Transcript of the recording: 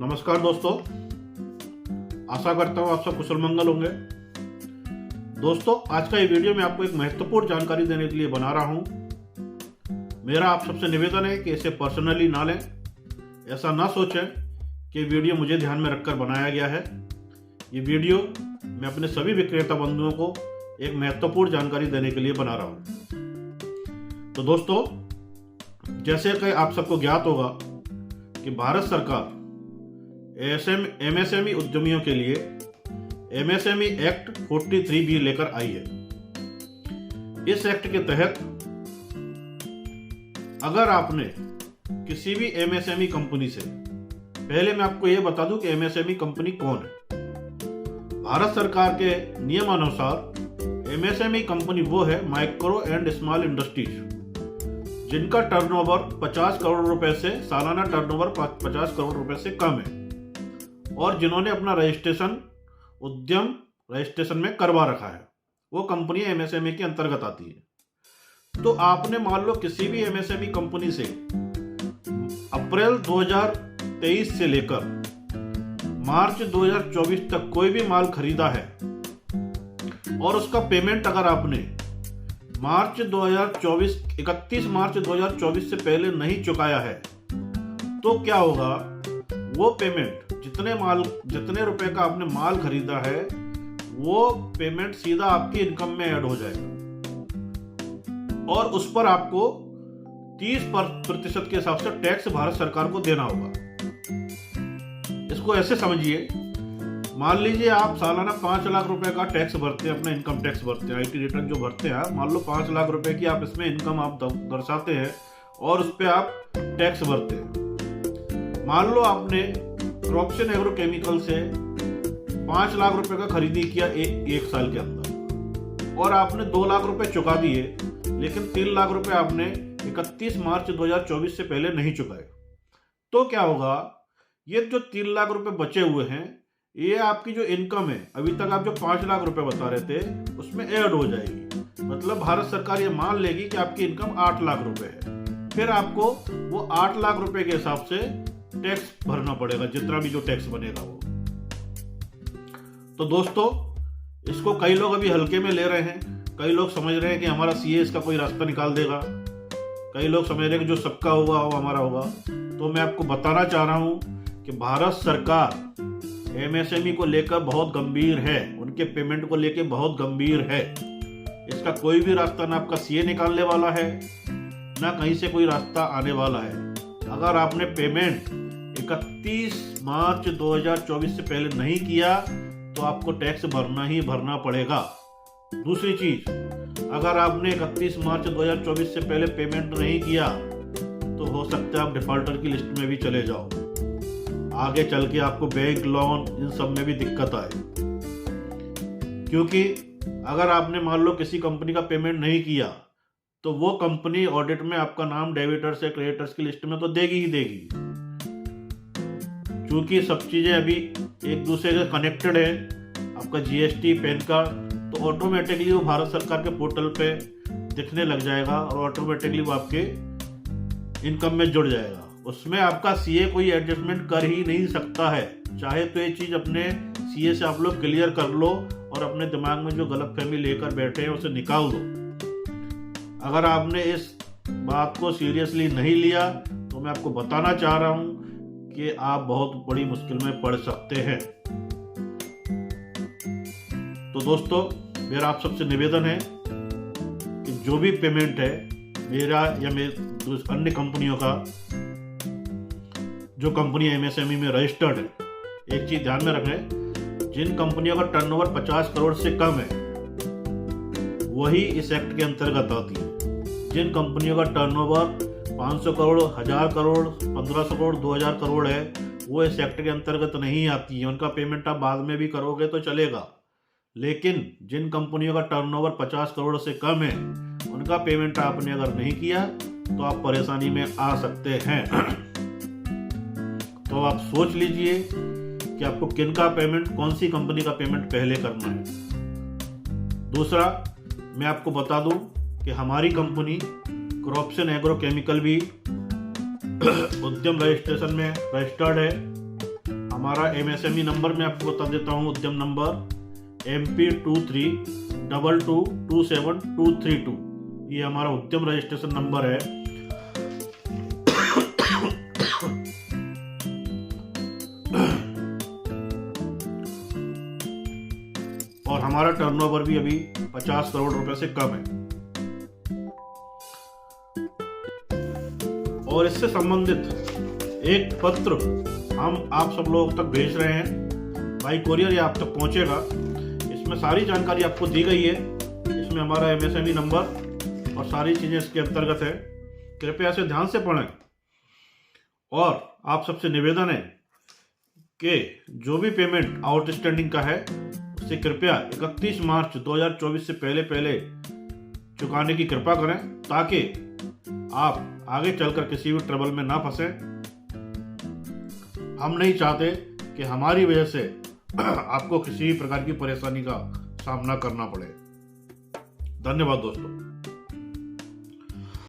नमस्कार दोस्तों, आशा करता हूँ आप सब कुशल मंगल होंगे। दोस्तों, आज का ये वीडियो मैं आपको एक महत्वपूर्ण जानकारी देने के लिए बना रहा हूँ। मेरा आप सबसे निवेदन है कि इसे पर्सनली ना लें, ऐसा ना सोचें कि वीडियो मुझे ध्यान में रखकर बनाया गया है। ये वीडियो मैं अपने सभी विक्रेता बंधुओं को एक महत्वपूर्ण जानकारी देने के लिए बना रहा हूँ। तो दोस्तों, जैसे कि आप सबको ज्ञात होगा कि भारत सरकार एमएसएमई उद्यमियों के लिए एमएसएमई एक्ट 43B लेकर आई है। इस एक्ट के तहत अगर आपने किसी भी एमएसएमई कंपनी से, पहले मैं आपको यह बता दूं कि एमएसएमई कंपनी कौन है। भारत सरकार के नियमानुसार एमएसएमई कंपनी वो है माइक्रो एंड स्मॉल इंडस्ट्रीज जिनका टर्नओवर 50 करोड़ रुपए से, सालाना टर्नओवर 50 करोड़ रुपए से कम है और जिन्होंने अपना रजिस्ट्रेशन उद्यम रजिस्ट्रेशन में करवा रखा है, वो कंपनी एमएसएमई के अंतर्गत आती है। तो आपने मान लो किसी भी एमएसएमई कंपनी से अप्रैल 2023 से लेकर मार्च 2024 तक कोई भी माल खरीदा है और उसका पेमेंट अगर आपने 31 मार्च 2024 से पहले नहीं चुकाया है, तो क्या होगा, वो पेमेंट जितने रुपए का आपने माल खरीदा है वो पेमेंट सीधा आपकी इनकम में ऐड हो जाएगा और उस पर आपको 30% के हिसाब से टैक्स भारत सरकार को देना होगा। इसको ऐसे समझिए, मान लीजिए आप सालाना 5 लाख रुपए का टैक्स भरते हैं, अपना इनकम टैक्स भरते हैं, आईटी रिटर्न जो भरते हैं, मान लो 5 लाख रुपए की आप इसमें इनकम आप दर्शाते हैं और उस पर आप टैक्स भरते हैं। मान लो आपने क्रॉपसन एग्रो केमिकल से 5 लाख रुपए का खरीदी किया एक साल के अंदर और आपने 2 लाख रुपए चुका दिए, लेकिन 3 लाख रुपए आपने 31 मार्च 2024 से पहले नहीं चुकाए। तो क्या होगा, ये जो 3 लाख रुपए बचे हुए हैं, ये आपकी जो इनकम है, अभी तक आप जो 5 लाख रुपए बता रहे थे, उसमें ऐड हो जाएगी। मतलब भारत सरकार ये मान लेगी कि आपकी इनकम 8 लाख रुपए है, फिर आपको वो 8 लाख रुपए के हिसाब से टैक्स भरना पड़ेगा, जितना भी जो टैक्स बनेगा वो। तो दोस्तों, इसको कई लोग अभी हल्के में ले रहे हैं, कई लोग समझ रहे हैं कि हमारा सीए इसका कोई रास्ता निकाल देगा, कई लोग समझ रहे हैं कि जो सबका होगा वो हमारा होगा। तो मैं आपको बताना चाह रहा हूं कि भारत सरकार एमएसएमई को लेकर बहुत गंभीर है, उनके पेमेंट को लेकर बहुत गंभीर है। इसका कोई भी रास्ता ना आपका सीए निकालने वाला है, ना कहीं से कोई रास्ता आने वाला है। अगर आपने पेमेंट 31 मार्च 2024 से पहले नहीं किया तो आपको टैक्स भरना ही भरना पड़ेगा। दूसरी चीज, अगर आपने 31 मार्च 2024 से पहले पेमेंट नहीं किया तो हो सकता है आप डिफॉल्टर की लिस्ट में भी चले जाओ, आगे चल के आपको बैंक लोन इन सब में भी दिक्कत आए। क्योंकि अगर आपने मान लो किसी कंपनी का पेमेंट नहीं किया तो वो कंपनी ऑडिट में आपका नाम डेबिटर्स या क्रेडिटर्स की लिस्ट में तो देगी ही देगी। क्योंकि सब चीजें अभी एक दूसरे से कनेक्टेड है, आपका जीएसटी, पैन कार्ड, तो ऑटोमेटिकली वो भारत सरकार के पोर्टल पे दिखने लग जाएगा और ऑटोमेटिकली वो आपके इनकम में जुड़ जाएगा। उसमें आपका सीए कोई एडजस्टमेंट कर ही नहीं सकता है। चाहे तो ये चीज अपने सीए से आप लोग क्लियर कर लो और अपने दिमाग में जो गलतफहमी लेकर बैठे हैं उसे निकाल दो। अगर आपने इस बात को सीरियसली नहीं लिया तो मैं आपको बताना चाह रहा हूं कि आप बहुत बड़ी मुश्किल में पड़ सकते हैं। तो दोस्तों, मेरा आप सबसे निवेदन है कि जो भी पेमेंट है मेरा या अन्य कंपनियों का, जो कंपनी एमएसएमई में रजिस्टर्ड है, एक चीज ध्यान में रखें, जिन कंपनियों का टर्नओवर 50 करोड़ से कम है वही इस एक्ट के अंतर्गत आती है। जिन कंपनियों का टर्नओवर 500 करोड़, 1000 करोड़, 1500 करोड़, 2000 करोड़ है, वो इस एक्ट के अंतर्गत नहीं आती है। उनका पेमेंट आप बाद में भी करोगे तो चलेगा, लेकिन जिन कंपनियों का टर्नओवर 50 करोड़ से कम है, उनका पेमेंट आपने अगर नहीं किया तो आप परेशानी में आ सकते हैं। तो आप सोच लीजिए कि आपको किन का पेमेंट, कौन सी कंपनी का पेमेंट पहले करना है। दूसरा, मैं आपको बता दूं कि हमारी कंपनी क्रॉपसन एग्रो केमिकल भी उद्यम रजिस्ट्रेशन में रजिस्टर्ड है हमारा MSME नंबर मैं आपको बता देता हूँ, उद्यम नंबर MP2322272232। ये हमारा उद्यम रजिस्ट्रेशन नंबर है। और हमारा टर्नओवर भी अभी 50 करोड़ रुपए से कम है। और इससे संबंधित एक पत्र हम आप सब लोगों तक भेज रहे हैं, बाई कोरियर ये आप तक पहुंचेगा। इसमें सारी जानकारी आपको दी गई है। इसमें हमारा MSME नंबर और सारी चीज़ें इसके अंतर्गत है। कृपया इसे ध्यान से पढ़ें। और आप सबसे निवेदन है कि जो भी पेमेंट आउटस्टैंडिंग का है उसे कृपया 31 मार्च 2024 से पहले चुकाने की कृपा करें, ताकि आप आगे चलकर किसी भी ट्रबल में ना फंसे। हम नहीं चाहते कि हमारी वजह से आपको किसी भी प्रकार की परेशानी का सामना करना पड़े। धन्यवाद दोस्तों।